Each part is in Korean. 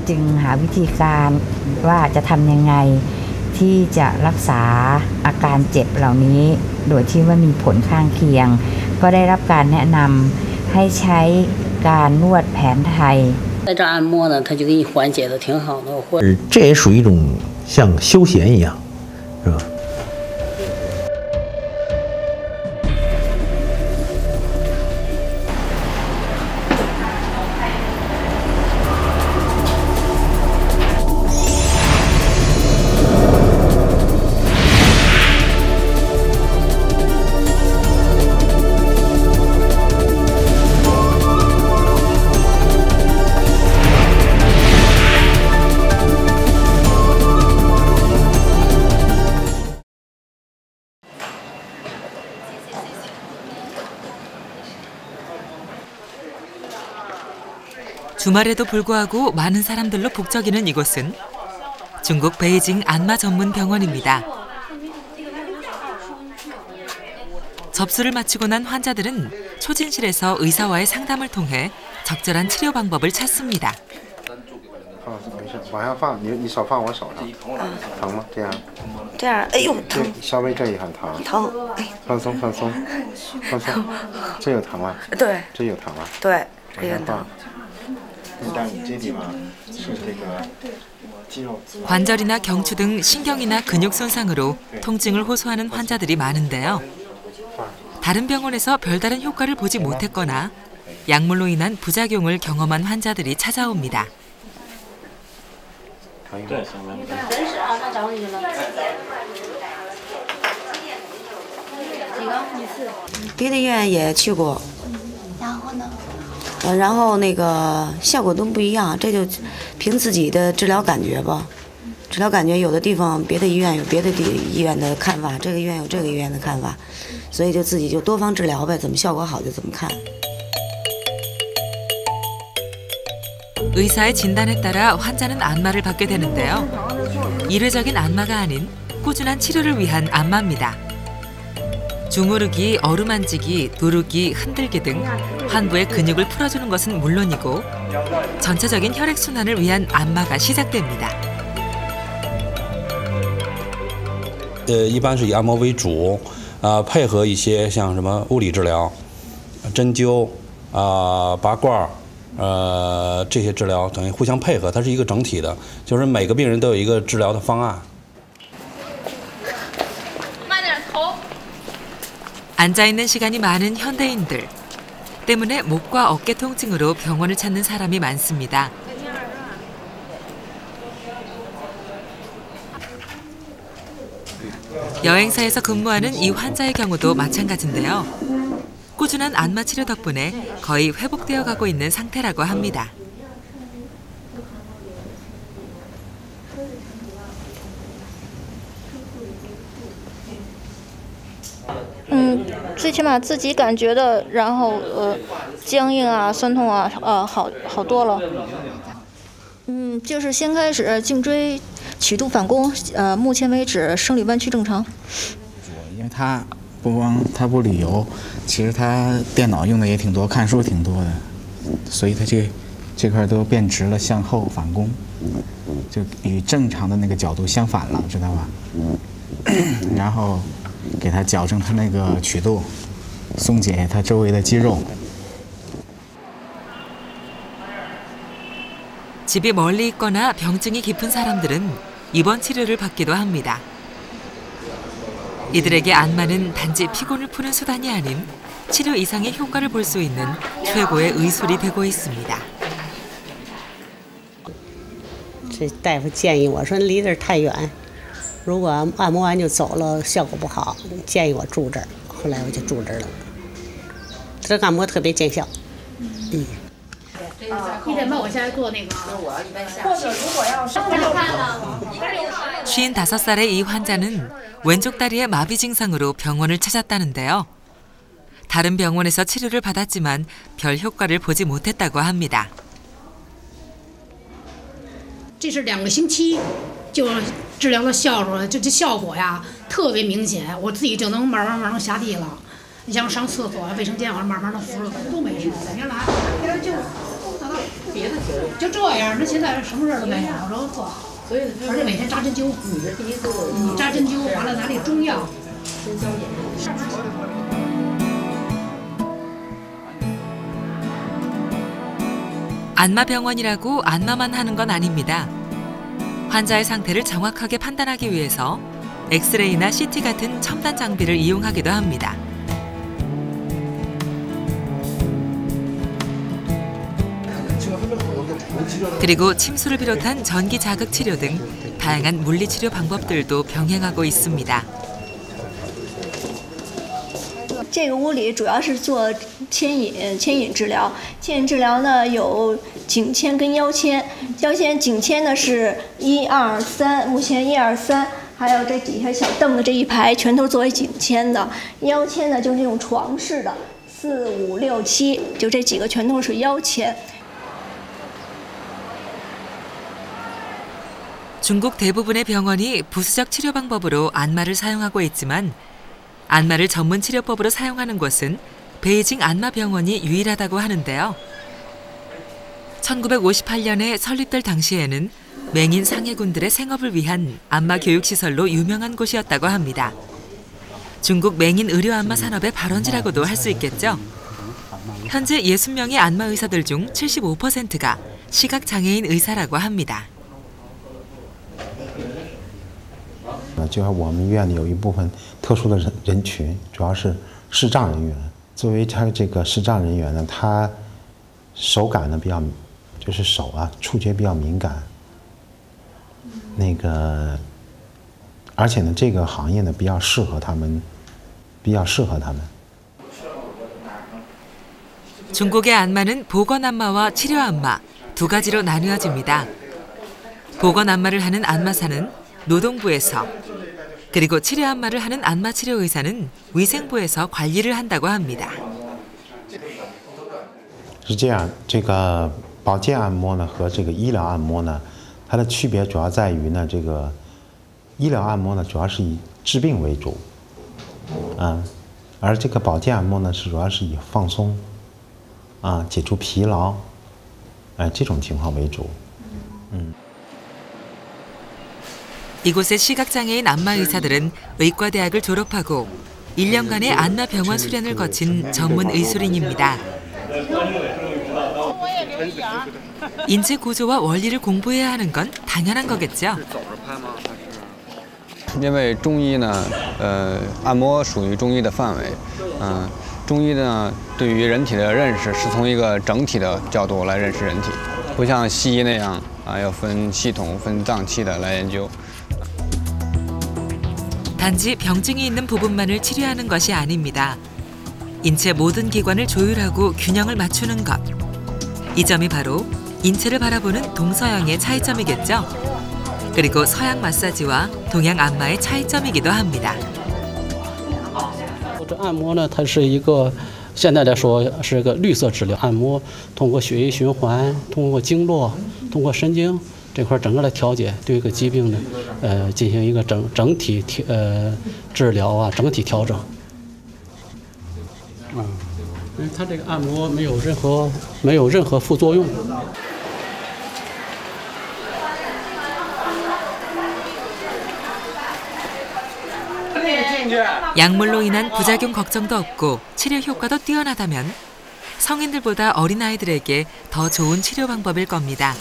จึงหาวิธีการว่าจะทำยังไงที่จะรักษาอาการเจ็บเหล่านี้โดยที่ไม่มีผลข้างเคียงก็ได้รับการแนะนำให้ใช้การนวดแผนไทย在这按摩呢，它就给你缓解的挺好的。这也属于一种像休闲一样，是吧？주말에도 불구하고 많은 사람들로 북적이는 이곳은 중국 베이징 안마 전문 병원입니다. 접수를 마치고 난 환자들은 초진실에서 의사와의 상담을 통해 적절한 치료 방법을 찾습니다. 往下放，你手放我手上，疼吗？这样，这样，哎呦疼，稍微这一下疼，疼，哎，放松放松，放松，这有疼吗？对，这有疼吗？对，这有疼。 관절이나 경추 등 신경이나 근육 손상으로 통증을 호소하는 환자들이 많은데요. 다른 병원에서 별다른 효과를 보지 못했거나 약물로 인한 부작용을 경험한 환자들이 찾아옵니다.别的医院也去过，然后呢？然后那个效果都不一样，这就凭自己的治疗感觉吧。治疗感觉有的地方别的医院有别的医院的看法，这个医院有这个医院的看法，所以就自己就多方治疗呗，怎么效果好就怎么看。 의사의 진단에 따라 환자는 안마를 받게 되는데요. 일회적인 안마가 아닌 꾸준한 치료를 위한 안마입니다. 주무르기, 어루만지기, 누르기, 흔들기 등 환부의 근육을 풀어주는 것은 물론이고 전체적인 혈액순환을 위한 안마가 시작됩니다. 一般是以按摩为主，配合一些像什么物理治疗、针灸、拔罐这些治疗等于互相配合，它是一个整体的，就是每个病人都有一个治疗的方案。 앉아있는 시간이 많은 현대인들 때문에 목과 어깨 통증으로 병원을 찾는 사람이 많습니다. 여행사에서 근무하는 이 환자의 경우도 마찬가지인데요. 꾸준한 안마 치료 덕분에 거의 회복되어 가고 있는 상태라고 합니다. 最起码自己感觉的，然后僵硬啊、酸痛啊，好多了。就是先开始颈椎曲度反弓，目前为止生理弯曲正常。因为他不光他不旅游，其实他电脑用的也挺多，看书挺多的，所以他这块都变直了，向后反弓，就与正常的那个角度相反了，知道吧？然后。 给它矫正它那个曲度，松解它周围的肌肉。 집이 멀리 있거나 병증이 깊은 사람들은 입원 치료를 받기도 합니다. 이들에게 안마는 단지 피곤을 푸는 수단이 아닌 치료 이상의 효과를 볼 수 있는 최고의 의술이 되고 있습니다. 这大夫建议我说离这儿太远。 如果按摩完就走了，效果不好，建议我住这儿。后来我就住这儿了。这按摩特别见效。你得帮我下来做那个。或者如果要是55살의 이 환자는 왼쪽 다리의 마비 증상으로 병원을 찾았다는데요. 다른 병원에서 치료를 받았지만 별 효과를 보지 못했다고 합니다. 这是2个星期。 就治疗的效果，这效果呀特别明显，我自己就能慢慢下地了。你像上厕所、卫生间，我慢慢的扶着都没事。再来，给他就，别的节就这样，那现在什么事都没有，然后做，而且每天扎针灸，扎针灸完了拿那中药。 안마병원이라고 안마만 하는 건 아닙니다. 환자의 상태를 정확하게 판단하기 위해서 엑스레이나 CT 같은 첨단 장비를 이용하기도 합니다. 그리고 침수를 비롯한 전기 자극 치료 등 다양한 물리치료 방법들도 병행하고 있습니다. 这个屋里主要是做牵引治疗。牵引治疗呢有颈牵跟腰牵，颈牵呢是1、2、3，目前1、2、3，还有这底下小凳子这一排全都作为颈牵的。腰牵呢就是那种床式的，4、5、6、7，就这几个全都是腰牵。 중국 대부분의 병원이 부수적 치료 방법으로 안마를 사용하고 있지만 안마를 전문 치료법으로 사용하는 곳은 베이징 안마병원이 유일하다고 하는데요. 1958년에 설립될 당시에는 맹인 상해군들의 생업을 위한 안마 교육시설로 유명한 곳이었다고 합니다. 중국 맹인 의료 안마 산업의 발원지라고도 할 수 있겠죠. 현재 60명의 안마 의사들 중 75%가 시각장애인 의사라고 합니다. 就我们医院里有一部分特殊的人群，主要是视障人员。作为他这个视障人员呢，他手感呢比较，就是手啊触觉比较敏感。而且呢，这个行业呢比较适合他们， 중국의 안마는 보건 안마와 치료 안마 두 가지로 나뉘어집니다. 보건 안마를 하는 안마사는 노동부에서, 그리고 치료 안마를 하는 안마 치료 의사는 위생부에서 관리를 한다고 합니다. 是这样，这个保健按摩呢和这个医疗按摩呢，它的区别主要在于呢，这个医疗按摩呢主要是以治病为主，而这个保健按摩呢是主要是以放松，解除疲劳，这种情况为主， 이곳의 시각장애인 안마 의사들은 의과대학을 졸업하고 1년간의 안마병원 수련을 거친 전문 의술인입니다. 인체 구조와 원리를 공부해야 하는 건 당연한 거겠죠. 因为中医呢，按摩属于中医的范围，中医呢对于人体的认识是从一个整体的角度来认识人体，不像西医那样要分系统、分脏器的来研究。 단지 병증이 있는 부분만을 치료하는 것이 아닙니다. 인체 모든 기관을 조율하고 균형을 맞추는 것. 이 점이 바로 인체를 바라보는 동서양의 차이점이겠죠. 그리고 서양 마사지와 동양 안마의 차이점이기도 합니다. 这按摩呢，它是一个现在来说是一个绿色治疗。按摩通过血液循环，通过经络，通过神经。 这块整个的调节，对一个疾病呢，进行一个整体治疗啊，整体调整。因为它这个按摩没有任何副作用。 약물로 인한 부작용 걱정도 없고 치료 효과도 뛰어나다면 성인들보다 어린아이들에게 더 좋은 치료 방법일 겁니다.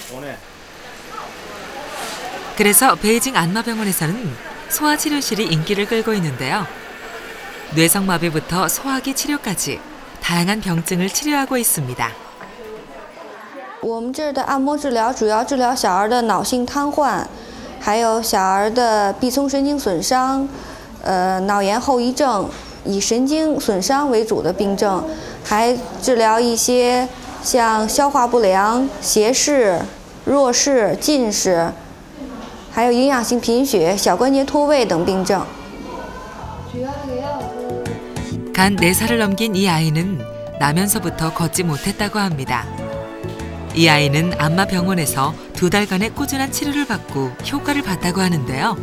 그래서 베이징 안마병원에서는 소아치료실이 인기를 끌고 있는데요. 뇌성마비부터 소화기 치료까지 다양한 병증을 치료하고 있습니다. 我们这儿的按摩治疗主要治疗小儿的脑性瘫痪，还有小儿的臂松神经损伤，脑炎后遗症，以神经损伤为主的病症，还治疗一些像消化不良、斜视、弱视、近视。 还有营养性贫血、小关节脱位等病症。 간 4살을 넘긴 이 아이는 나면서부터 걷지 못했다고 합니다. 이 아이는 안마병원에서 2달간의 꾸준한 치료를 받고 효과를 봤다고 하는데요.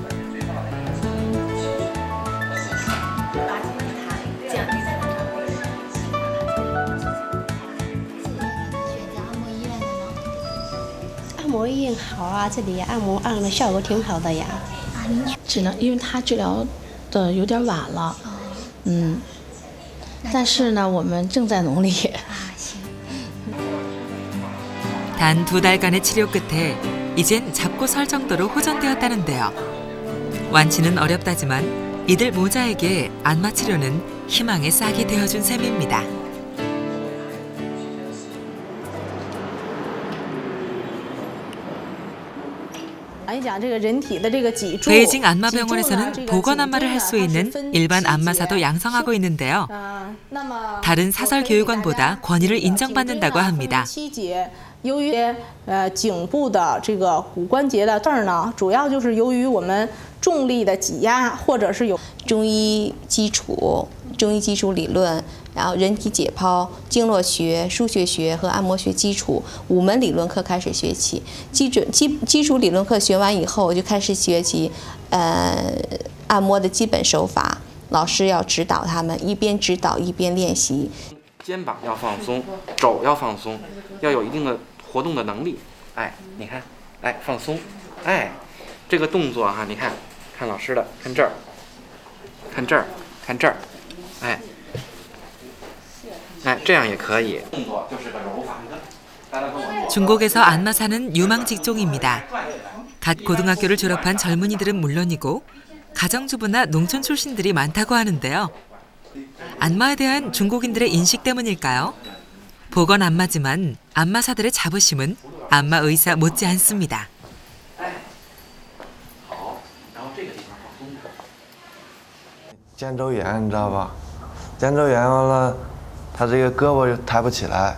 摩印好啊，这里按摩按的效果挺好的呀。只能因为他治疗的有点晚了，但是呢，我们正在努力。 단 2달간의 치료 끝에 이젠 잡고 설 정도로 호전되었다는데요. 완치는 어렵다지만 이들 모자에게 안마 치료는 희망의 싹이 되어준 셈입니다. 베이징 안마병원에서는 보건 안마를 할 수 있는 일반 안마사도 양성하고 있는데요. 다른 사설 교육원보다 권위를 인정받는다고 합니다. 由于颈部的这个骨关节的事儿呢，主要就是由于我们重力的挤压，或者是有中医基础理论，然后人体解剖、经络学、腧穴学和按摩学基础5门理论课开始学起。基础理论课学完以后，我就开始学习按摩的基本手法，老师要指导他们，一边指导一边练习。肩膀要放松，肘要放松，要有一定的活动的能力。哎，你看，哎，放松，哎，这个动作哈，你看，看老师的，看这儿，看这儿，看这儿，哎，哎，这样也可以。动作就是个揉法。 중국에서 안마사는 유망 직종입니다. 갓 고등학교를 졸업한 젊은이들은 물론이고 가정주부나 농촌 출신들이 많다고 하는데요. 안마에 대한 중국인들의 인식 때문일까요? 보건 안마지만 안마사들의 자부심은 안마 의사 못지않습니다. 肩周炎你知道吧？肩周炎完了，他这个胳膊就抬不起来。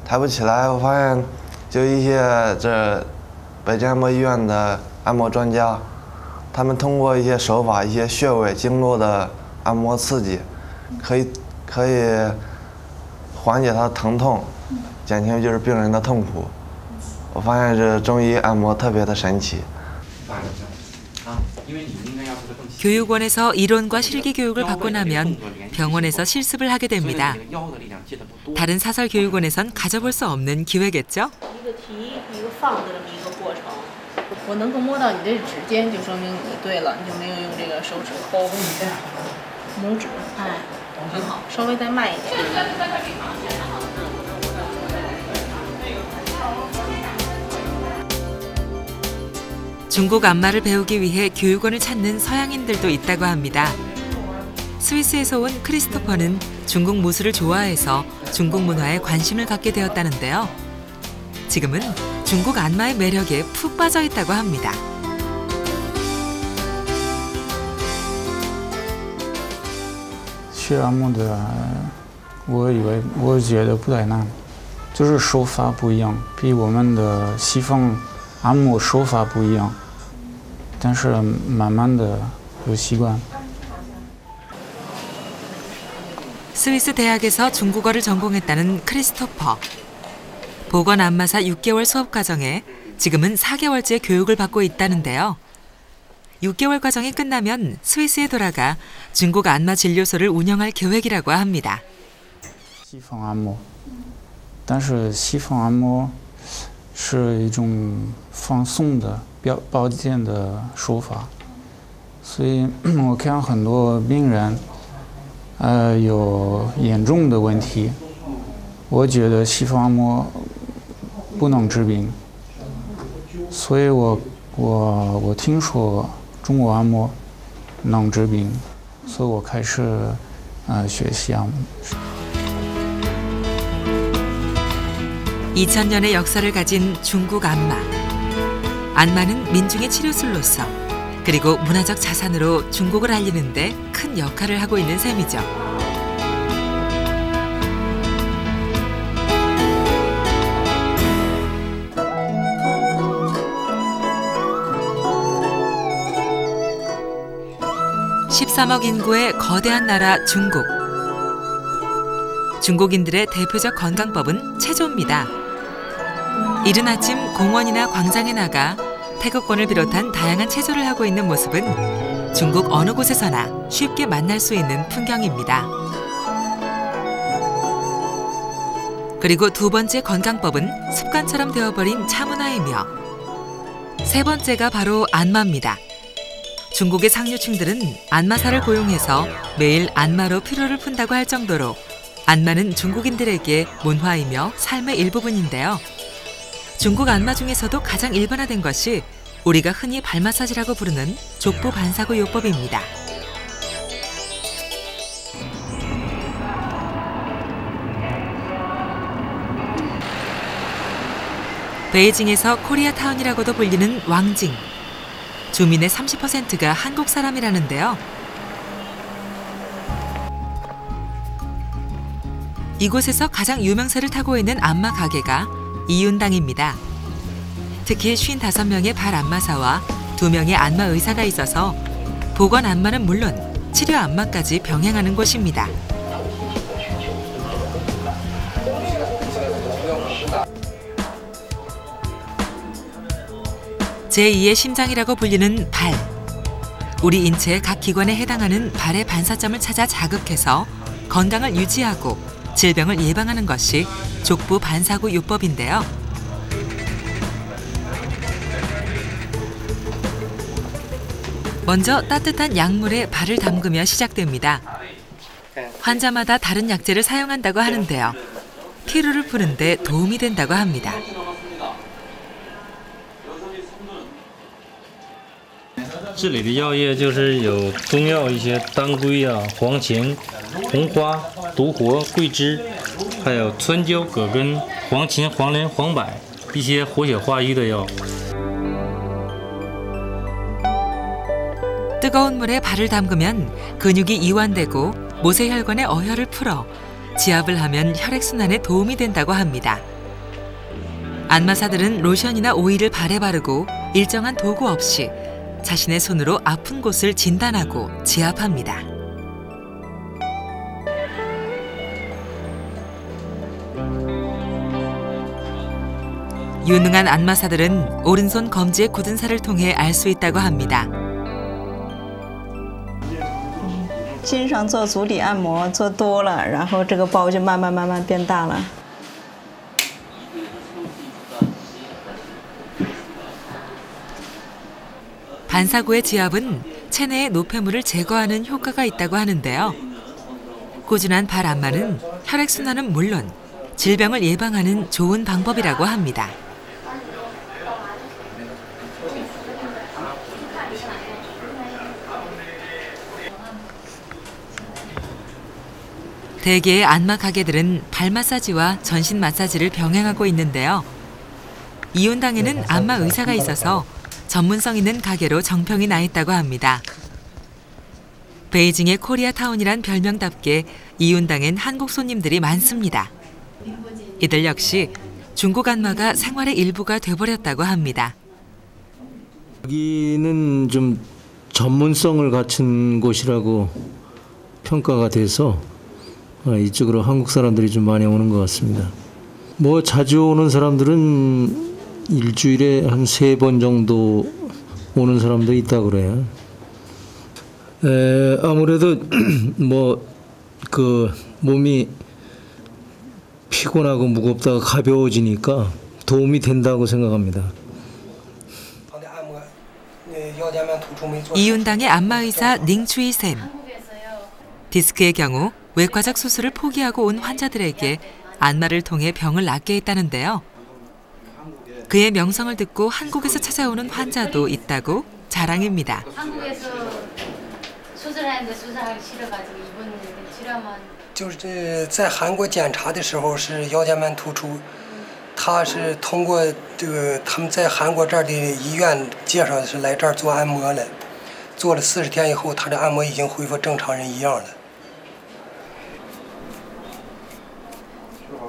抬不起来，我发现就一些这北京按摩医院的按摩专家，他们通过一些手法、一些穴位、经络的按摩刺激，可以缓解他的疼痛，减轻就是病人的痛苦。我发现这中医按摩特别的神奇。 교육원에서 이론과 실기 교육을 받고 나면 병원에서 실습을 하게 됩니다. 다른 사설 교육원에선 가져볼 수 없는 기회겠죠? 我能够摸到你的指尖，就说明你对了，你就没有用这个手指抠你的拇指，哎，很好，稍微再慢一点。 중국 안마를 배우기 위해 교육원을 찾는 서양인들도 있다고 합니다. 스위스에서 온 크리스토퍼는 중국 무술을 좋아해서 중국 문화에 관심을 갖게 되었다는데요. 지금은 중국 안마의 매력에 푹 빠져 있다고 합니다. 学按摩的，我觉得不太难，就是手法不一样，比我们的西方按摩手法不一样，但是慢慢的有习惯。 스위스 대학에서 중국어를 전공했다는 크리스토퍼. 보건 안마사 6개월 수업 과정에 지금은 4개월째 교육을 받고 있다는데요. 6개월 과정이 끝나면 스위스에 돌아가 중국 안마 진료소를 운영할 계획이라고 합니다. 西方按摩，但是西方按摩是一种放松的保健的手法，所以我看很多病人，有严重的问题，我觉得西方按摩不能治病，所以我听說中國按摩能治病，所以我開始學習按摩。 2000년의 역사를 가진 중국 안마. 안마는 민중의 치료술로서 그리고 문화적 자산으로 중국을 알리는 데 큰 역할을 하고 있는 셈이죠. (13억) 인구의 거대한 나라 중국. 중국인들의 대표적 건강법은 체조입니다. 이른 아침 공원이나 광장에 나가 태극권을 비롯한 다양한 체조를 하고 있는 모습은 중국 어느 곳에서나 쉽게 만날 수 있는 풍경입니다. 그리고 두 번째 건강법은 습관처럼 되어버린 차문화이며 세 번째가 바로 안마입니다. 중국의 상류층들은 안마사를 고용해서 매일 안마로 피로를 푼다고 할 정도로 안마는 중국인들에게 문화이며 삶의 일부분인데요. 중국 안마 중에서도 가장 일반화된 것이 우리가 흔히 발 마사지라고 부르는 족부 반사구 요법입니다. 베이징에서 코리아타운이라고도 불리는 왕징. 주민의 30%가 한국 사람이라는데요. 이곳에서 가장 유명세를 타고 있는 안마 가게가 이윤당입니다. 특히 55명의 발 안마사와 2명의 안마 의사가 있어서 보건 안마는 물론 치료 안마까지 병행하는 곳입니다. 제2의 심장이라고 불리는 발. 우리 인체의 각 기관에 해당하는 발의 반사점을 찾아 자극해서 건강을 유지하고 질병을 예방하는 것이 족부 반사구 요법인데요. 먼저 따뜻한 약물에 발을 담그며 시작됩니다. 환자마다 다른 약재를 사용한다고 하는데요. 피로를 푸는 데 도움이 된다고 합니다.这里的药液就是有中药一些当归啊、黄芩、红花、独活、桂枝，还有川椒、葛根、黄芩、黄连、黄柏一些活血化瘀的药。 뜨거운 물에 발을 담그면 근육이 이완되고 모세혈관의 어혈을 풀어 지압을 하면 혈액순환에 도움이 된다고 합니다. 안마사들은 로션이나 오일을 발에 바르고 일정한 도구 없이 자신의 손으로 아픈 곳을 진단하고 지압합니다. 유능한 안마사들은 오른손 검지의 굳은 살을 통해 알 수 있다고 합니다. 经常做足底按摩做多了，然后这个包就慢慢变大了。 반사구의 지압은 체내의 노폐물을 제거하는 효과가 있다고 하는데요. 꾸준한 발 안마는 혈액순환은 물론 질병을 예방하는 좋은 방법이라고 합니다. 대개의 안마 가게들은 발 마사지와 전신 마사지를 병행하고 있는데요. 이윤당에는 안마 의사가 있어서 전문성 있는 가게로 정평이 나 있다고 합니다. 베이징의 코리아타운이란 별명답게 이윤당엔 한국 손님들이 많습니다. 이들 역시 중국 안마가 생활의 일부가 돼버렸다고 합니다. 여기는 좀 전문성을 갖춘 곳이라고 평가가 돼서 이쪽으로 한국 사람들이 좀 많이 오는 것 같습니다. 뭐 자주 오는 사람들은 일주일에 한 3번 정도 오는 사람도 있다 그래요. 아무래도 뭐 그 몸이 피곤하고 무겁다가 가벼워지니까 도움이 된다고 생각합니다. 이윤당의 안마의사 닝추이 쌤. 디스크의 경우 외과적 수술을 포기하고 온 환자들에게 안마를 통해 병을 낫게 했다는데요. 그의 명성을 듣고 한국에서 찾아오는 환자도 있다고 자랑입니다. 한국에서 수술하는데 수술하기 싫어가지고 이번 치료만 就是在韩国检查的时候是腰间盘突出，他是通过这个他们在韩国这儿的医院介绍的是来这儿做按摩了，做了40天以后，他的按摩已经恢复正常人一样了。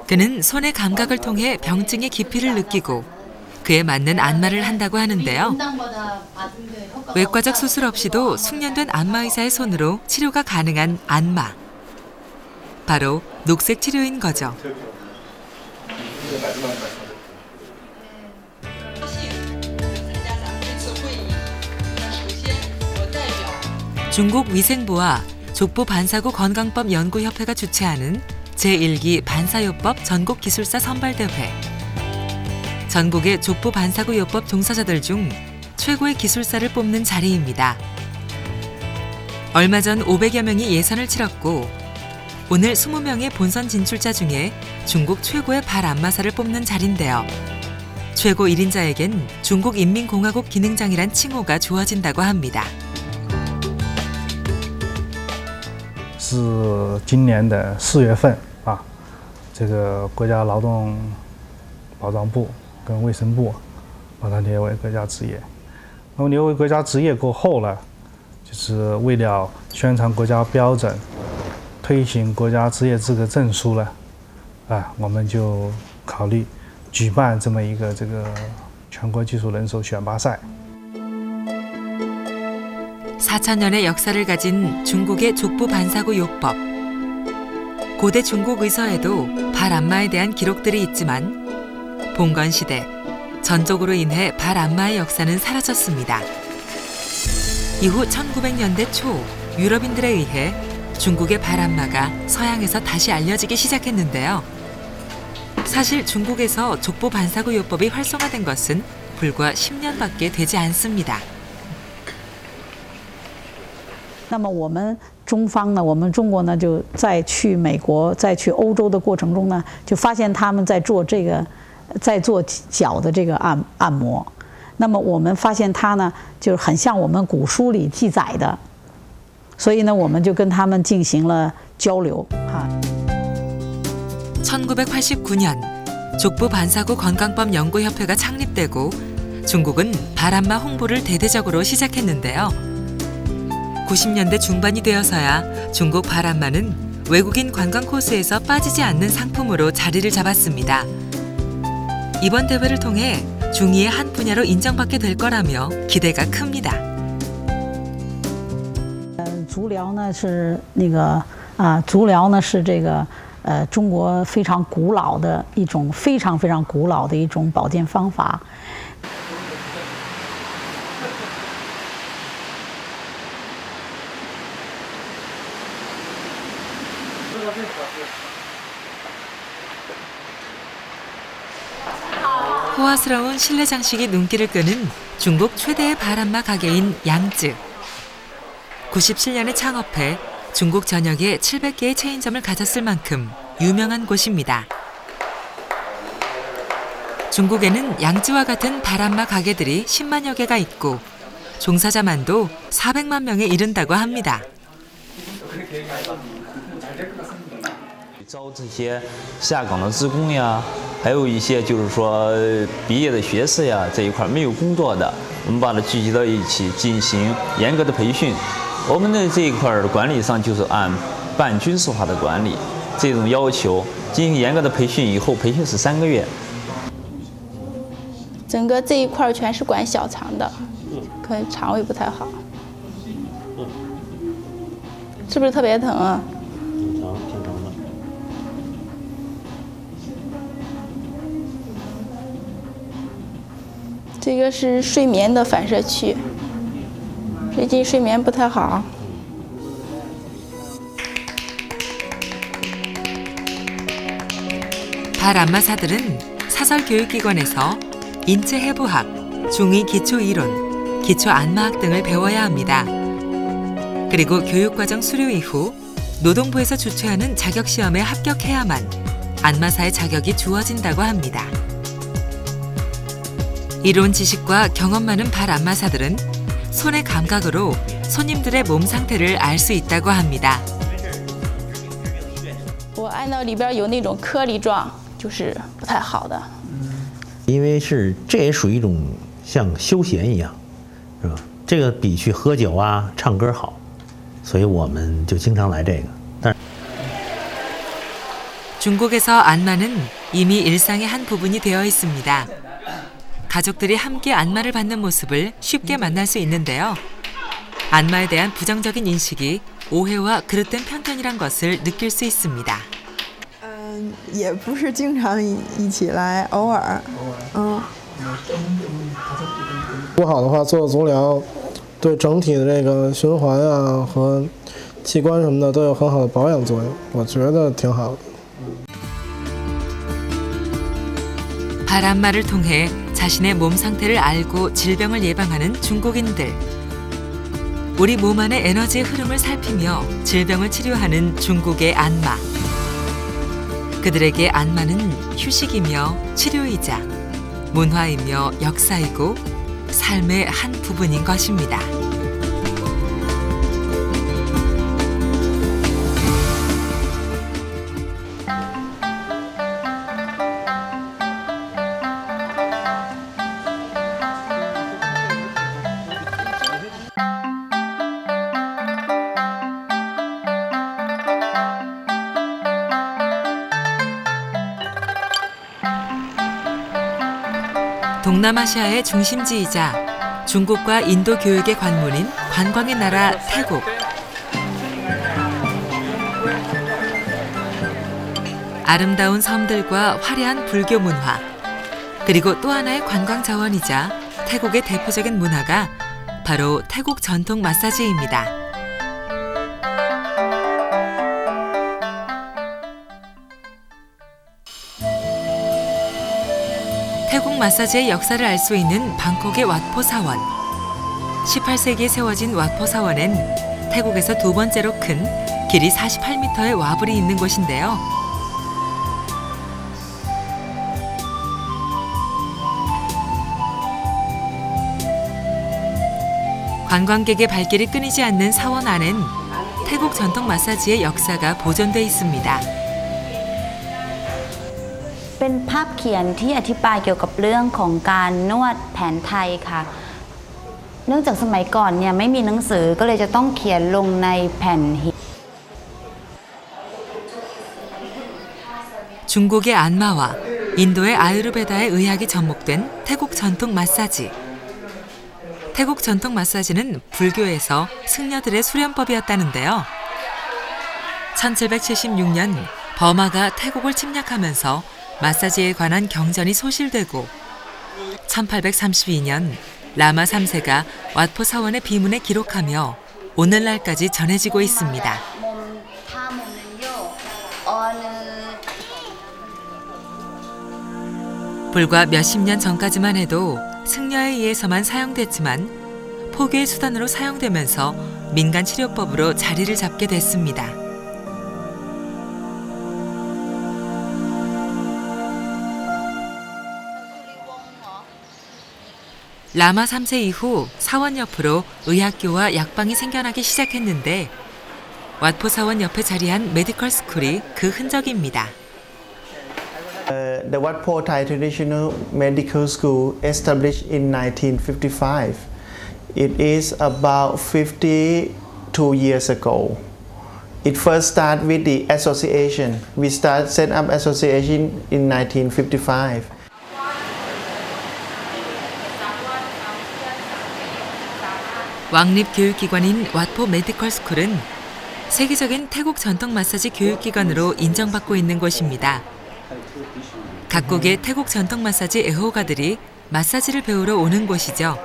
그는 손의 감각을 통해 병증의 깊이를 느끼고 그에 맞는 안마를 한다고 하는데요. 외과적 수술 없이도 숙련된 안마의사의 손으로 치료가 가능한 안마. 바로 녹색 치료인 거죠. 중국 위생부와 족부 반사구 건강법 연구협회가 주최하는 제1기 반사요법 전국기술사 선발대회. 전국의 족부 반사구 요법 종사자들 중 최고의 기술사를 뽑는 자리입니다. 얼마 전 500여 명이 예선을 치렀고 오늘 20명의 본선 진출자 중에 중국 최고의 발 안마사를 뽑는 자리인데요. 최고 1인자에겐 중국인민공화국 기능장이란 칭호가 주어진다고 합니다. 是今年的4月份啊，这个国家劳动保障部跟卫生部把它列为国家职业。那么列为国家职业过后呢，就是为了宣传国家标准，推行国家职业资格证书呢，我们就考虑举办这么一个全国技术人手选拔赛。 4,000년의 역사를 가진 중국의 족보 반사구 요법. 고대 중국 의서에도 발 안마에 대한 기록들이 있지만 봉건 시대 전적으로 인해 발 안마의 역사는 사라졌습니다. 이후 1900년대 초 유럽인들에 의해 중국의 발 안마가 서양에서 다시 알려지기 시작했는데요. 사실 중국에서 족보 반사구 요법이 활성화된 것은 불과 10년밖에 되지 않습니다. 那么我们中方呢，我们中国呢，就在去美国、在去欧洲的过程中呢，就发现他们在做脚的这个按摩。那么我们发现它呢，就是很像我们古书里记载的，所以呢，我们就跟他们进行了交流哈。 1989년 족보 반사구 건강법 연구협회가 창립되고 중국은 발 안마 홍보를 대대적으로 시작했는데요. 90년대 중반이 되어서야 중국 발 안마는 외국인 관광 코스에서 빠지지 않는 상품으로 자리를 잡았습니다. 이번 대회를 통해 중의의 한 분야로 인정받게 될 거라며 기대가 큽니다. 足疗呢是足疗呢是中国非常古老的一种非常古老的一种保健方法。 호화스러운 실내 장식이 눈길을 끄는 중국 최대의 발 안마 가게인 양쯔. 97년에 창업해 중국 전역에 700개의 체인점을 가졌을 만큼 유명한 곳입니다. 중국에는 양쯔와 같은 발 안마 가게들이 10만여 개가 있고 종사자만도 400만 명에 이른다고 합니다. 招这些下岗的职工呀，还有一些就是说毕业的学士呀，这一块没有工作的，我们把它聚集到一起进行严格的培训。我们的这一块的管理上就是按半军事化的管理，这种要求进行严格的培训以后，培训是3个月。整个这一块全是管小肠的，可能肠胃不太好，是不是特别疼啊？ 这个是睡眠的反射区，最近睡眠不太好。 발 안마사들은 사설 교육기관에서 인체 해부학, 중의 기초 이론, 기초 안마학 등을 배워야 합니다. 그리고 교육과정 수료 이후 노동부에서 주최하는 자격시험에 합격해야만 안마사의 자격이 주어진다고 합니다. 이론 지식과 경험 많은 발 안마사들은 손의 감각으로 손님들의 몸 상태를 알 수 있다고 합니다. 我按到里边有那种颗粒状，就是不太好的。因为这也属于一种像休闲一样，是吧？这个比去喝酒啊、唱歌好，所以我们就经常来这个。但 중국에서 안마는 이미 일상의 한 부분이 되어 있습니다. 가족들이 함께 안마를 받는 모습을 쉽게 만날 수 있는데요. 안마에 대한 부정적인 인식이 오해와 그릇된 편견이란 것을 느낄 수 있습니다. 也不是经常一起来，偶尔。不好的话，做足疗，对整体的这个循环啊和器官什么的都有很好的保养作用，我觉得挺好的。발 안마를 통해 자신의 몸 상태를 알고 질병을 예방하는 중국인들. 우리 몸 안의 에너지의 흐름을 살피며 질병을 치료하는 중국의 안마. 그들에게 안마는 휴식이며 치료이자 문화이며 역사이고 삶의 한 부분인 것입니다. 동남아시아의 중심지이자 중국과 인도 교육의 관문인 관광의 나라 태국. 아름다운 섬들과 화려한 불교 문화, 그리고 또 하나의 관광 자원이자 태국의 대표적인 문화가 바로 태국 전통 마사지입니다. 태국 마사지의 역사를 알 수 있는 방콕의 왓포 사원. 18세기에 세워진 왓포 사원엔 태국에서 두 번째로 큰 길이 48m의 와불이 있는 곳인데요. 관광객의 발길이 끊이지 않는 사원 안엔 태국 전통 마사지의 역사가 보존돼 있습니다. เป็นภาพเขียนที่อธิบายเกี่ยวกับเรื่องของการนวดแผนไทยค่ะเนื่องจากสมัยก่อนเนี่ยไม่มีหนังสือก็เลยจะต้องเขียนลงในแผ่นหิน 중국의 안마와 인도의 아유르베다의 의학이 접목된 태국 전통 마사지. 태국 전통 마사지는 불교에서 승려들의 수련법이었다는데요. 1776년 버마가 태국을 침략하면서 마사지에 관한 경전이 소실되고 1832년 라마 3세가 왓포 사원의 비문에 기록하며 오늘날까지 전해지고 있습니다. 불과 몇십 년 전까지만 해도 승려에 의해서만 사용됐지만 포교의 수단으로 사용되면서 민간 치료법으로 자리를 잡게 됐습니다. 라마 3세 이후 사원 옆으로 의학교와 약방이 생겨나기 시작했는데 왓포 사원 옆에 자리한 메디컬 스쿨이 그 흔적입니다. The Wat Po Thai Traditional Medical School established in 1955. It is about 52 years ago. It first started with the association. We set up association in 1955. 왕립 교육기관인 왓포 메디컬 스쿨은 세계적인 태국 전통 마사지 교육기관으로 인정받고 있는 곳입니다. 각국의 태국 전통 마사지 애호가들이 마사지를 배우러 오는 곳이죠.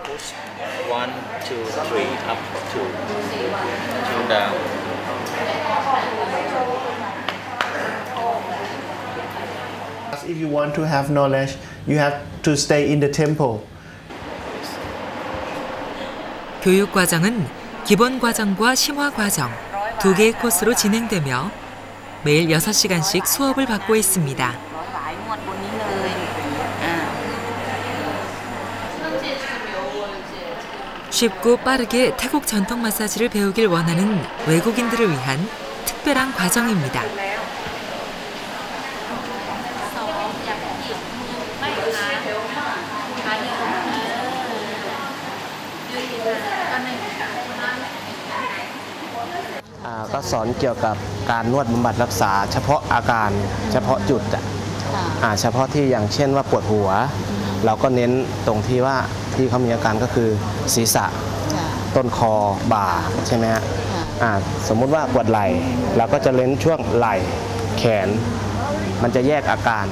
1, 2, 3, up, 2, down. If you want to have knowledge, you have to stay in the temple. 교육 과정은 기본 과정과 심화 과정 두 개의 코스로 진행되며 매일 6시간씩 수업을 받고 있습니다. 쉽고 빠르게 태국 전통 마사지를 배우길 원하는 외국인들을 위한 특별한 과정입니다.ก็สอนเกี่ยวกับการนวดบำบัดรักษาเฉพาะอาการเฉพาะจุดเฉพาะที่อย่างเช่นว่าปวดหัวเราก็เน้นตรงที่ว่าที่เขามีอาการก็คือศีรษะต้นคอบ่าใช่ไหมฮะสมมุติว่าปวดไหล่เราก็จะเน้นช่วงไหล่แขนมันจะแยกอาการ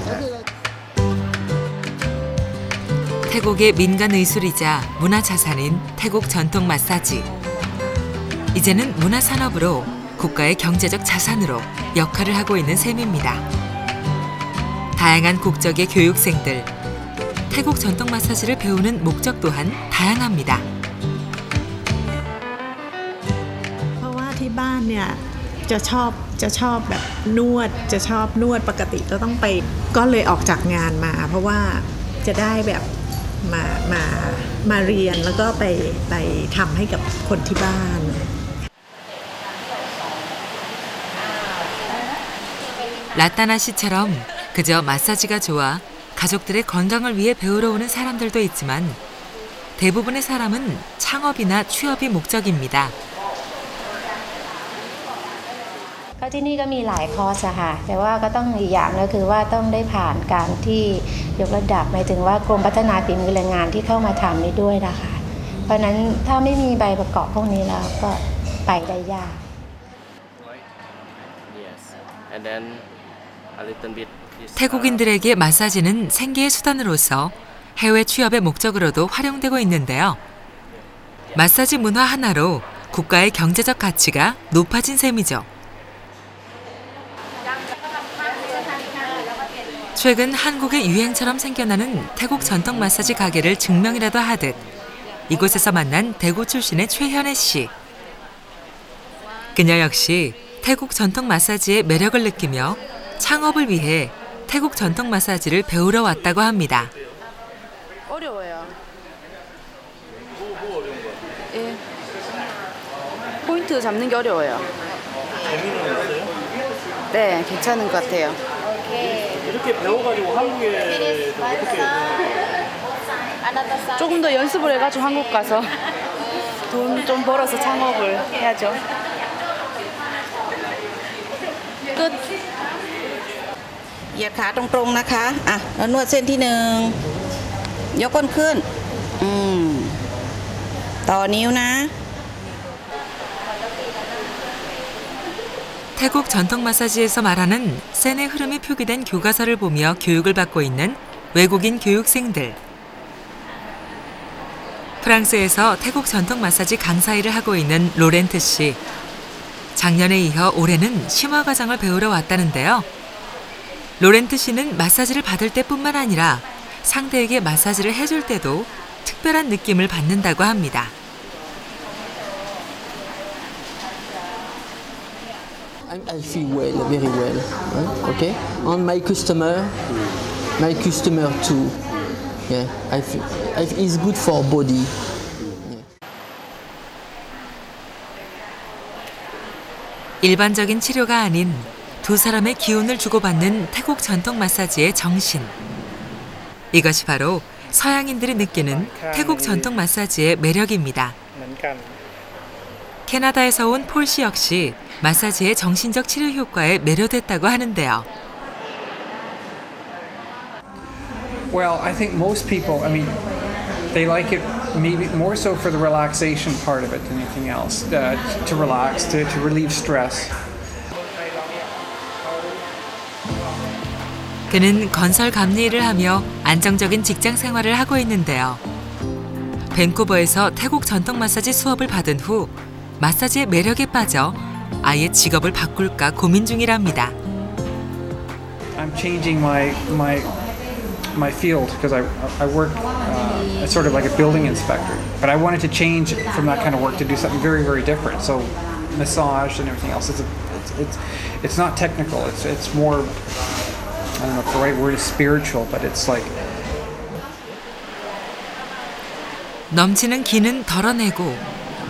태국의 민간 의술이자 문화 자산인 태국 전통 마사지. 이제는 문화 산업으로 국가의 경제적 자산으로 역할을 하고 있는 셈입니다. 다양한 국적의 교육생들, 태국 전통 마사지를 배우는 목적 또한 다양합니다. เพราะว่าที่บ้านเนี่ยจะชอบแบบนวดจะชอบนวดปกติก็ต้องไปก็เลยออกจากงานมาเพราะว่าจะได้แบบมาเรียนแล้วก็ไปทำให้กับคนที่บ้าน 라따나 씨처럼 그저 마사지가 좋아 가족들의 건강을 위해 배우러 오는 사람들도 있지만 대부분의 사람은 창업이나 취업이 목적입니다. ก็ที่นี่ก็มีหลายคอร์สค่ะแต่ว่าก็ต้องอีกอย่างก็คือว่าต้องได้ผ่านการที่ยกระดับหมายถึงว่ากรมพัฒนาฝีมือแรงงานที่เข้ามาทำนี้ด้วยนะคะเพราะนั้นถ้าไม่มีใบประกอบพวกนี้แล้วก็ไปได้ยาก 태국인들에게 마사지는 생계의 수단으로서 해외 취업의 목적으로도 활용되고 있는데요. 마사지 문화 하나로 국가의 경제적 가치가 높아진 셈이죠. 최근 한국의 유행처럼 생겨나는 태국 전통 마사지 가게를 증명이라도 하듯 이곳에서 만난 대구 출신의 최현애 씨. 그녀 역시 태국 전통 마사지의 매력을 느끼며 창업을 위해 태국 전통 마사지를 배우러 왔다고 합니다. 어려워요. 예. 포인트 잡는 게 어려워요. 재미는 있어요? 네, 괜찮은 것 같아요. 이렇게 배워가지고 한국에 어떻게 조금 더 연습을 해가지고 한국 가서 돈 좀 벌어서 창업을 해야죠. 끝. เหยียดขาตรงๆนะคะแล้วนวดเส้นที่1ยกก้นขึ้นต่อนิ้วนะ 태국 전통 마사지에서 말하는 센의 흐름이 표기된 교과서를 보며 교육을 받고 있는 외국인 교육생들. 프랑스에서 태국 전통 마사지 강사 일을 하고 있는 로렌트 씨. 작년에 이어 올해는 심화 과정을 배우러 왔다는데요. 로렌트 씨는 마사지를 받을 때뿐만 아니라 상대에게 마사지를 해줄 때도 특별한 느낌을 받는다고 합니다. I feel well, very well. Okay, on my customer too. Yeah, I feel it's good for body. 일반적인 치료가 아닌 두 사람의 기운을 주고받는 태국 전통 마사지의 정신. 이것이 바로 서양인들이 느끼는 태국 전통 마사지의 매력입니다. 캐나다에서 온 폴 씨 역시 마사지의 정신적 치료 효과에 매료됐다고 하는데요. Well, I think most people, they like it maybe more so for the relaxation part of it than anything else, to relax, to relieve stress. 그는 건설 감리 일을 하며 안정적인 직장 생활을 하고 있는데요. 밴쿠버에서 태국 전통 마사지 수업을 받은 후 마사지의 매력에 빠져 아예 직업을 바꿀까 고민 중이랍니다. I'm changing my field because I work sort of like a building inspector, but I wanted to change from that kind of work to do something very, very different. So massage and everything else, it's not technical. It's more, I don't know if the right word is spiritual, but it's like 넘치는 기는 덜어내고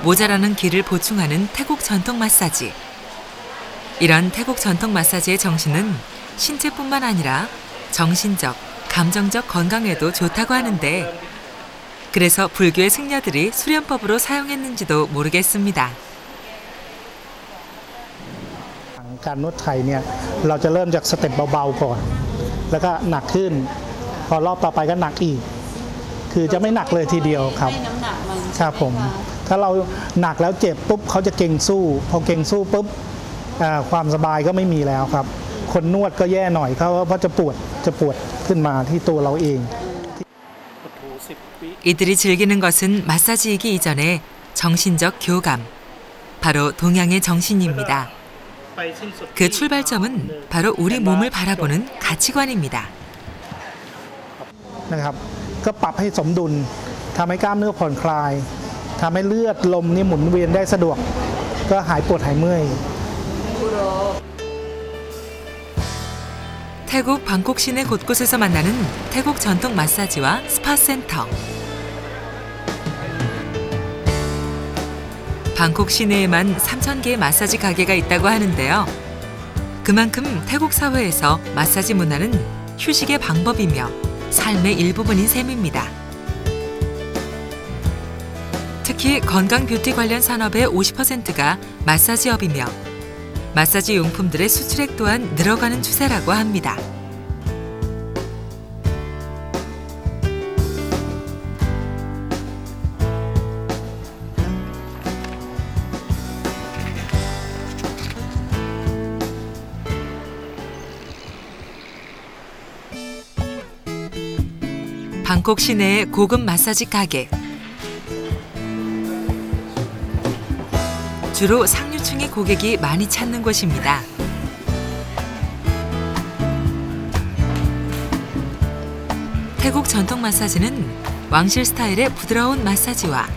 모자라는 기를 보충하는 태국 전통 마사지. 이런 태국 전통 마사지의 정신은 신체뿐만 아니라 정신적, 감정적 건강에도 좋다고 하는데 그래서 불교의 승려들이 수련법으로 사용했는지도 모르겠습니다. การนวดไทยเนี่ยเราจะเริ่มจากสเต็ปเบาๆก่อนแล้วก็หนักขึ้นพอรอบต่อไปก็หนักอีกคือจะไม่หนักเลยทีเดียวครับครับผมถ้าเราหนักแล้วเจ็บปุ๊บเขาจะเก่งสู้พอเก่งสู้ปุ๊บความสบายก็ไม่มีแล้วครับคนนวดก็แย่หน่อยเพราะจะปวดขึ้นมาที่ตัวเราเอง 이들이 즐기는 것은 마사지이기 이전에 정신적 교감, 바로 동양의 정신입니다. 그 출발점은 바로 우리 몸을 바라보는 가치관입니다. นะครับ ก็ปรับให้สมดุลทำให้กล้ามเนื้อผ่อนคลายทำให้เลือดลมนี่หมุนเวียนได้สะดวกก็หายปวดหายเมื่อย 태국 방콕 시내 곳곳에서 만나는 태국 전통 마사지와 스파 센터. 방콕 시내에만 3,000개의 마사지 가게가 있다고 하는데요. 그만큼 태국 사회에서 마사지 문화는 휴식의 방법이며 삶의 일부분인 셈입니다. 특히 건강 뷰티 관련 산업의 50%가 마사지업이며 마사지 용품들의 수출액 또한 늘어가는 추세라고 합니다. 방콕 시내의 고급 마사지 가게. 주로 상류층의 고객이 많이 찾는 곳입니다. 태국 전통 마사지는 왕실 스타일의 부드러운 마사지와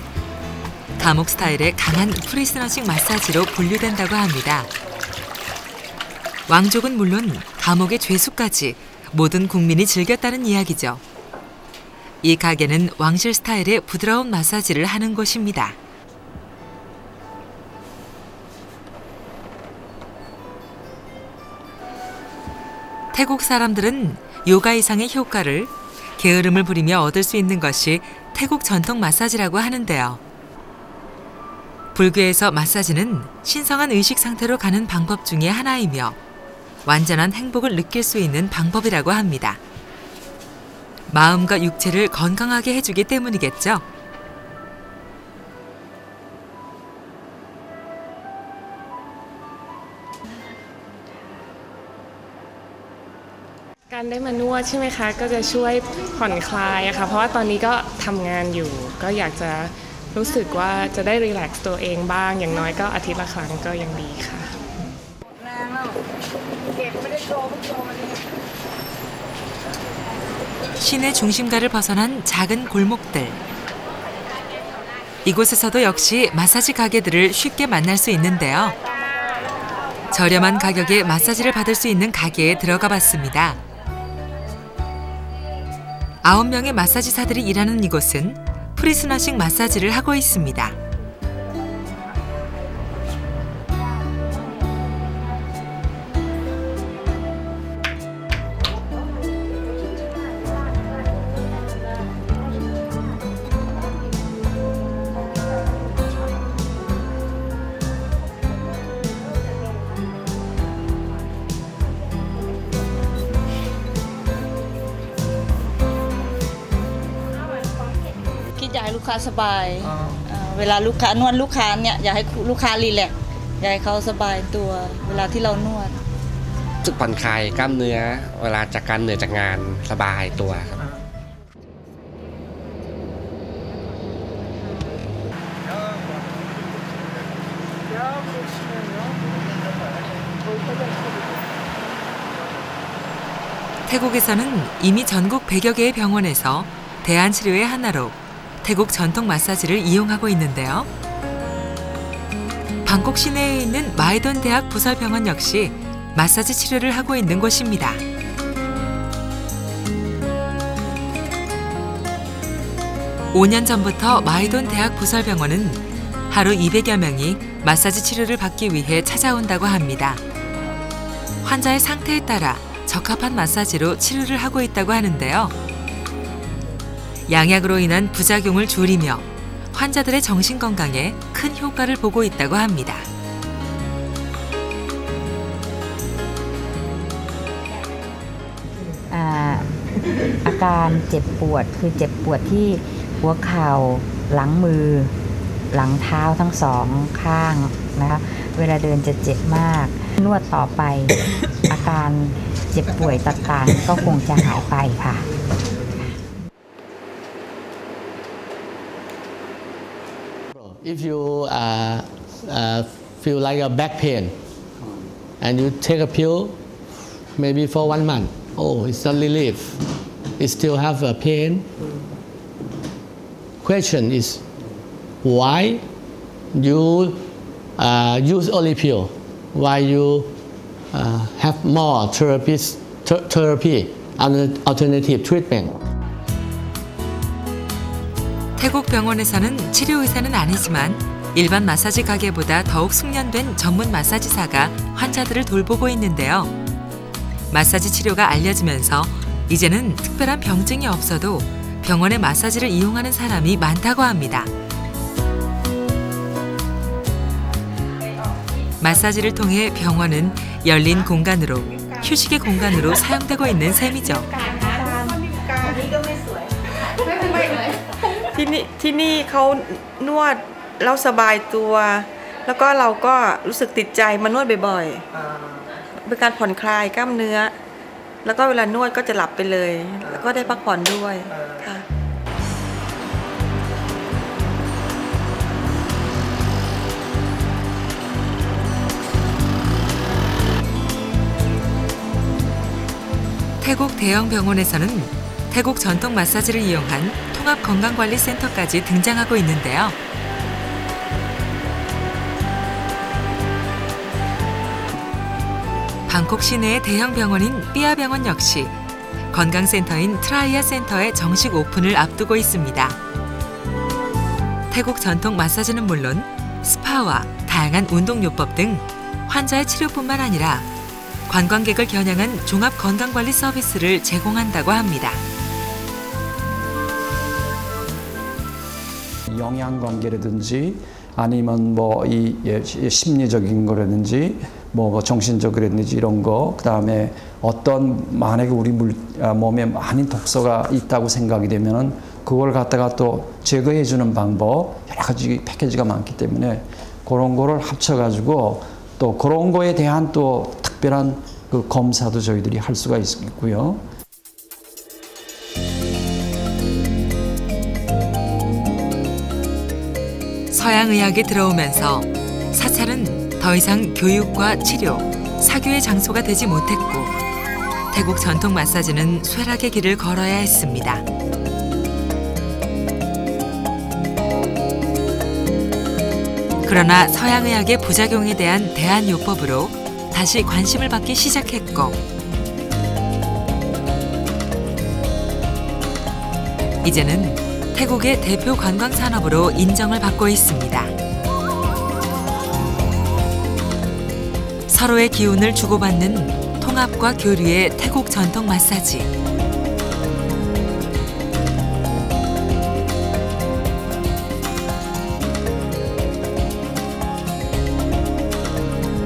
감옥 스타일의 강한 프리스너식 마사지로 분류된다고 합니다. 왕족은 물론 감옥의 죄수까지 모든 국민이 즐겼다는 이야기죠. 이 가게는 왕실 스타일의 부드러운 마사지를 하는 곳입니다. 태국 사람들은 요가 이상의 효과를 게으름을 부리며 얻을 수 있는 것이 태국 전통 마사지라고 하는데요. 불교에서 마사지는 신성한 의식 상태로 가는 방법 중에 하나이며 완전한 행복을 느낄 수 있는 방법이라고 합니다. 마음과 육체를 건강하게 해주기 때문이겠죠. การได้มานวดใช่ไหมคะก็จะช่วยผ่อนคลายอะค่ะเพราะว่าตอนนี้ก็ทำงานอยู่ก็อยากจะรู้สึกว่าจะได้รีแลกซ์ตัวเองบ้างอย่างน้อยก็อาทิตย์ละครั้งก็ยังดีค่ะ 시내 중심가를 벗어난 작은 골목들. 이곳에서도 역시 마사지 가게들을 쉽게 만날 수 있는데요. 저렴한 가격에 마사지를 받을 수 있는 가게에 들어가 봤습니다. 9명의 마사지사들이 일하는 이곳은 프리스너식 마사지를 하고 있습니다.อยากให้ลูกค้าสบายเวลาลูกค้านวดลูกค้าเนี่ยอยากให้ลูกค้ารีแลกซ์อยากให้เขาสบายตัวเวลาที่เรานวดรู้สึกผ่อนคลายกล้ามเนื้อเวลาจากการเหนื่อยจากงานสบายตัวครับ 태국에서는 이미 전국 100여 개의 병원에서 대안치료의 하나로 태국 전통 마사지를 이용하고 있는데요. 방콕 시내에 있는 마이돈 대학 부설병원 역시 마사지 치료를 하고 있는 곳입니다. (5년) 전부터 마이돈 대학 부설병원은 하루 200여 명이 마사지 치료를 받기 위해 찾아온다고 합니다. 환자의 상태에 따라 적합한 마사지로 치료를 하고 있다고 하는데요. 양약으로 인한 부작용을 줄이며 환자들의 정신 건강에 큰 효과를 보고 있다고 합니다. อาการเจ็บปวดคือเจ็บปวดที่หัวเข่าหลังมือหลังเท้าทั้งสองข้างนะคะเวลาเดินจะเจ็บมากนวดต่อไป อาการเจ็บป่วยต่างๆก็คงจะหายไปค่ะ If you feel like a back pain and you take a pill maybe for 1 month, oh, it's a relief. It still have a pain, question is why you use only pill? Why you have more therapy alternative treatment? 태국 병원에서는 치료 의사는 아니지만 일반 마사지 가게보다 더욱 숙련된 전문 마사지사가 환자들을 돌보고 있는데요. 마사지 치료가 알려지면서 이제는 특별한 병증이 없어도 병원의 마사지를 이용하는 사람이 많다고 합니다. 마사지를 통해 병원은 열린 공간으로, 휴식의 공간으로 사용되고 있는 셈이죠. ที่นี่เขานวดแล้วสบายตัวแล้วก็เราก็รู้สึกติดใจมานวดบ่อยๆเป็นการผ่อนคลายกล้ามเนื้อแล้วก็เวลานวดก็จะหลับไปเลยแล้วก็ได้พักผ่อนด้วยค่ะ 태국 대형 병원에서는 태국 전통 마사지를 이용한 통합 건강관리센터까지 등장하고 있는데요. 방콕 시내의 대형 병원인 삐아병원 역시 건강센터인 트라이아 센터의 정식 오픈을 앞두고 있습니다. 태국 전통 마사지는 물론 스파와 다양한 운동요법 등 환자의 치료뿐만 아니라 관광객을 겨냥한 종합 건강관리 서비스를 제공한다고 합니다. 영양관계라든지 아니면 뭐 이 심리적인 거라든지 뭐 정신적이라든지 이런 거, 그다음에 어떤 만약에 우리 몸에 많은 독소가 있다고 생각이 되면은 그걸 갖다가 또 제거해 주는 방법, 여러 가지 패키지가 많기 때문에 그런 거를 합쳐 가지고 또 그런 거에 대한 또 특별한 그 검사도 저희들이 할 수가 있고요. 서양의학이 들어오면서 사찰은 더 이상 교육과 치료, 사교의 장소가 되지 못했고 태국 전통 마사지는 쇠락의 길을 걸어야 했습니다. 그러나 서양의학의 부작용에 대한 대안요법으로 다시 관심을 받기 시작했고 이제는 태국의 대표 관광산업으로 인정을 받고 있습니다. 서로의 기운을 주고받는 통합과 교류의 태국 전통 마사지.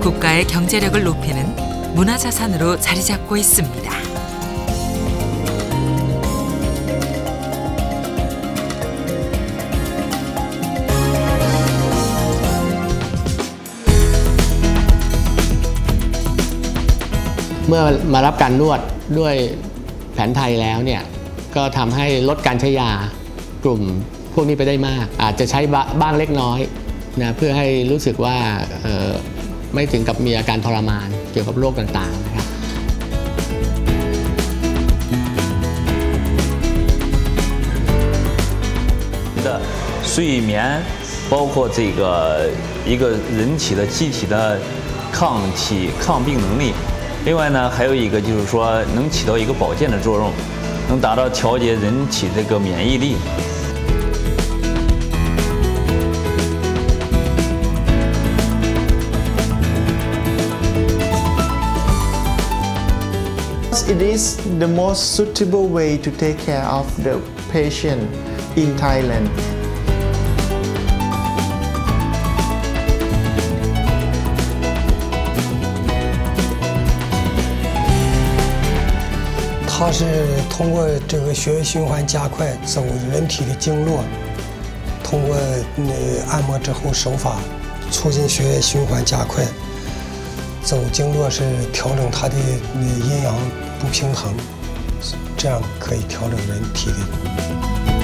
국가의 경제력을 높이는 문화자산으로 자리 잡고 있습니다.เมื่อมารับการนวดด้วยแผนไทยแล้วเนี่ยก็ทำให้ลดการใช้ยากลุ่มพวกนี้ไปได้มากอาจจะใช้บ้างเล็กน้อยนะเพื่อให้รู้สึกว่าไม่ถึงกับมีอาการทรมานเกี่ยวกับโรคต่างๆนะครับ的睡眠，包括这个一个人体的机体的抗病能力。另外呢，还有一个就是说能起到一个保健的作用，能达到调节人体这个免疫力。It is the most suitable way to take care of the patient in Thailand.它是通过这个血液循环加快，走人体的经络，通过按摩之后手法促进血液循环加快，走经络是调整它的阴阳不平衡，这样可以调整人体的。